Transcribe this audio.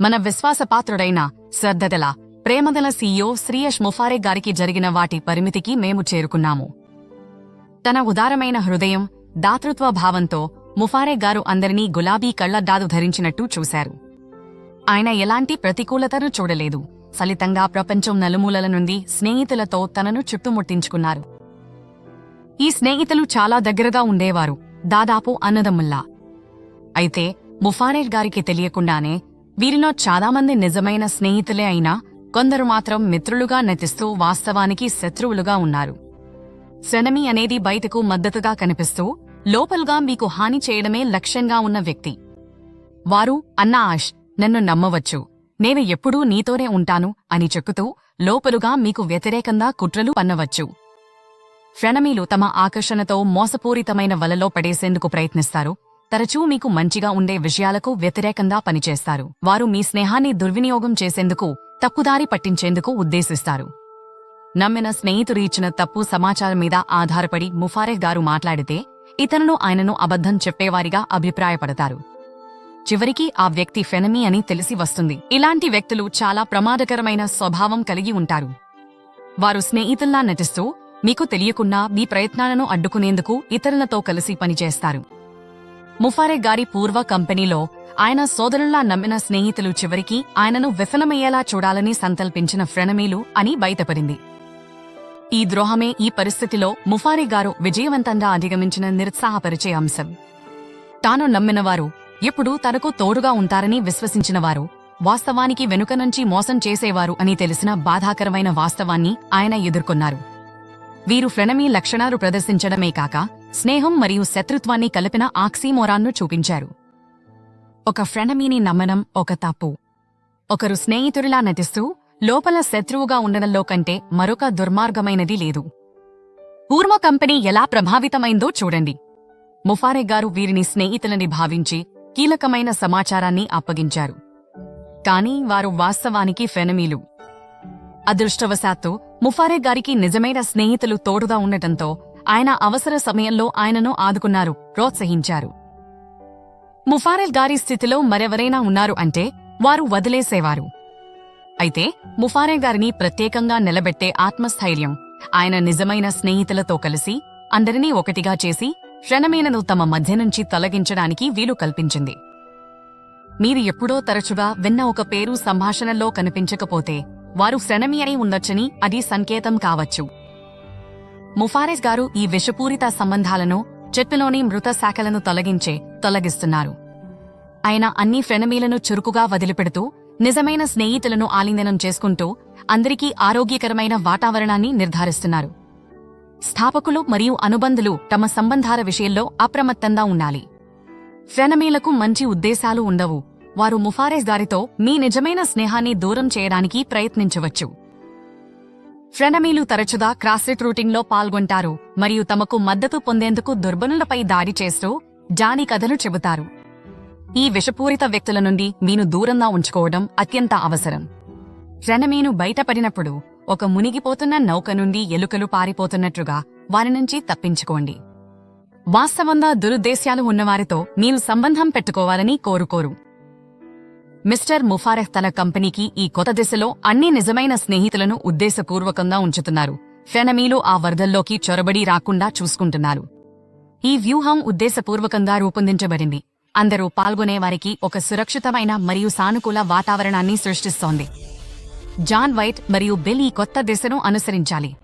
మన విశ్వాసపాత్రుడైన శ్రద్ధగల ప్రేమగల సీఈఓ శ్రీయష్ ముఫారే గారికి జరిగిన వాటి పరిమితికి మేము చేరుకున్నాము. తన ఉదారమైన హృదయం, దాతృత్వ భావంతో ముఫారే గారు అందరినీ గులాబీ కళ్లద్దాలు ధరించినట్టు చూశారు. ఆయన ఎలాంటి ప్రతికూలతను చూడలేదు. ఫలితంగా ప్రపంచం నలుమూలల నుండి స్నేహితులతో తనను చుట్టుముట్టించుకున్నారు. ఈ స్నేహితులు చాలా దగ్గరగా ఉండేవారు, దాదాపు అన్నదమ్ముల్లా. అయితే ముఫారే గారికి తెలియకుండానే వీరిలో చాలామంది నిజమైన స్నేహితులే అయినా కొందరు మాత్రం మిత్రులుగా నటిస్తూ వాస్తవానికి శత్రువులుగా ఉన్నారు. సెనమి అనేది బయటకు మద్దతుగా కనిపిస్తూ లోపలుగా మీకు హాని చేయడమే లక్ష్యంగా ఉన్న వ్యక్తి. వారు అన్నా ఆష్, నన్ను నమ్మవచ్చు, నేను ఎప్పుడూ నీతోనే ఉంటాను అని చెక్కుతూ లోపలుగా మీకు వ్యతిరేకంగా కుట్రలు పన్నవచ్చు. ఫ్రెనమీలు తమ ఆకర్షణతో మోసపూరితమైన వలలో పడేసేందుకు ప్రయత్నిస్తారు. తరచూ మీకు మంచిగా ఉండే విషయాలకు వ్యతిరేకంగా పనిచేస్తారు. వారు మీ స్నేహాన్ని దుర్వినియోగం చేసేందుకు, తప్పుదారి పట్టించేందుకు ఉద్దేశిస్తారు. నమ్మిన స్నేహితుడు ఇచ్చిన తప్పు సమాచారం మీద ఆధారపడి ముఫారే గారు మాట్లాడితే ఇతరులు ఆయనను అబద్ధం చెప్పేవారిగా అభిప్రాయపడతారు. చివరికి ఆ వ్యక్తి ఫెనమీ అని తెలిసి వస్తుంది. ఇలాంటి వ్యక్తులు చాలా ప్రమాదకరమైన స్వభావం కలిగి ఉంటారు. వారు స్నేహితుల్లా నటిస్తూ మీకు తెలియకున్నా మీ ప్రయత్నాలను అడ్డుకునేందుకు ఇతరులతో కలిసి పనిచేస్తారు. ముఫారే గారి పూర్వ కంపెనీలో ఆయన సోదరుల్లా నమ్మిన స్నేహితులు చివరికి ఆయనను విఫలమయ్యేలా చూడాలని సంకల్పించిన ఫ్రెనమీలు అని బయటపడింది. ఈ ద్రోహమే ఈ పరిస్థితిలో ముఫారే గారు విజయవంతంగా అధిగమించిన నిరుత్సాహపరిచే అంశం. తాను నమ్మినవారు, ఎప్పుడూ తనకు తోడుగా ఉంటారని విశ్వసించినవారు వాస్తవానికి వెనుక నుంచి మోసం చేసేవారు అని తెలిసిన బాధాకరమైన వాస్తవాన్ని ఆయన ఎదుర్కొన్నారు. వీరు ఫ్రెనమీ లక్షణాలు ప్రదర్శించడమే కాక స్నేహం మరియు శత్రుత్వాన్ని కలిపిన ఆక్సీమోరాన్ను చూపించారు. ఒక ఫ్రెనమీని నమ్మడం ఒక తప్పు. ఒకరు స్నేహితుడిలా నటిస్తూ లోపల శత్రువుగా ఉండడంలో కంటే మరొక దుర్మార్గమైనది లేదు. పూర్వ కంపెనీ ఎలా ప్రభావితమైందో చూడండి. ముఫారే గారు వీరిని స్నేహితులని భావించి కీలకమైన సమాచారాన్ని అప్పగించారు. కాని వారు వాస్తవానికి ఫెనమీలు. అదృష్టవశాత్తు ముఫారే గారికి నిజమైన స్నేహితులు తోడుగా ఉండటంతో ఆయన అవసర సమయంలో ఆయనను ఆదుకున్నారు, ప్రోత్సహించారు. ముఫారే గారి స్థితిలో మరెవరైనా ఉన్నారు అంటే వారు వదిలేసేవారు. అయితే ముఫారే గారిని ప్రత్యేకంగా నిలబెట్టే ఆత్మస్థైర్యం ఆయన నిజమైన స్నేహితులతో కలిసి అందరినీ ఒకటిగా చేసి ఫ్రెనమీలను తమ మధ్య నుంచి తొలగించడానికి వీలు కల్పించింది. మీరు ఎప్పుడో తరచుగా విన్న ఒక పేరు సంభాషణలో కనిపించకపోతే వారు ఫ్రెనమీ అని ఉండొచ్చని అది సంకేతం కావచ్చు. ముఫారే గారు ఈ విషపూరిత సంబంధాలను, చెట్టులోని మృత శాఖలను తొలగిస్తున్నారు. ఆయన అన్ని ఫ్రెనమీలను చురుకుగా వదిలిపెడుతూ నిజమైన స్నేహితులను ఆలింగనం చేసుకుంటూ అందరికీ ఆరోగ్యకరమైన వాతావరణాన్ని నిర్ధారిస్తున్నారు. స్థాపకులు మరియు అనుబంధులు తమ సంబంధాల విషయంలో అప్రమత్తంగా ఉండాలి. ఫ్రెనమీలకు మంచి ఉద్దేశాలు ఉండవు. వారు ముఫారే గారితో మీ నిజమైన స్నేహాన్ని దూరం చేయడానికి ప్రయత్నించవచ్చు. ఫ్రెనమీలు తరచుగా క్రాస్ రిక్రూటింగ్లో పాల్గొంటారు మరియు తమకు మద్దతు పొందేందుకు దుర్బలులపై దాడి చేస్తూ జానీ కథలు చెబుతారు. ఈ విషపూరిత వ్యక్తుల నుండి మీను దూరంగా ఉంచుకోవడం అత్యంత అవసరం. ఫ్రెనమీను బయటపడినప్పుడు ఒక మునిగిపోతున్న నౌక నుండి ఎలుకలు పారిపోతున్నట్లుగా వారి నుంచి తప్పించుకోండి. వాస్తవంగా దురుద్దేశ్యాలు ఉన్నవారితో మీరు సంబంధం పెట్టుకోవాలని కోరుకోరు. మిస్టర్ ముఫారే తన కంపెనీకి ఈ కొత్త దిశలో అన్ని నిజమైన స్నేహితులను ఉద్దేశపూర్వకంగా ఉంచుతున్నారు. ఫెనమీలు ఆ వరదల్లోకి చొరబడి రాకుండా చూసుకుంటున్నారు. ఈ వ్యూహం ఉద్దేశపూర్వకంగా రూపొందించబడింది. అందరూ పాల్గొనేవారికి ఒక సురక్షితమైన మరియు సానుకూల వాతావరణాన్ని సృష్టిస్తోంది. జాన్ వైట్ మరియు బిల్ ఈ కొత్త దిశను అనుసరించాలి.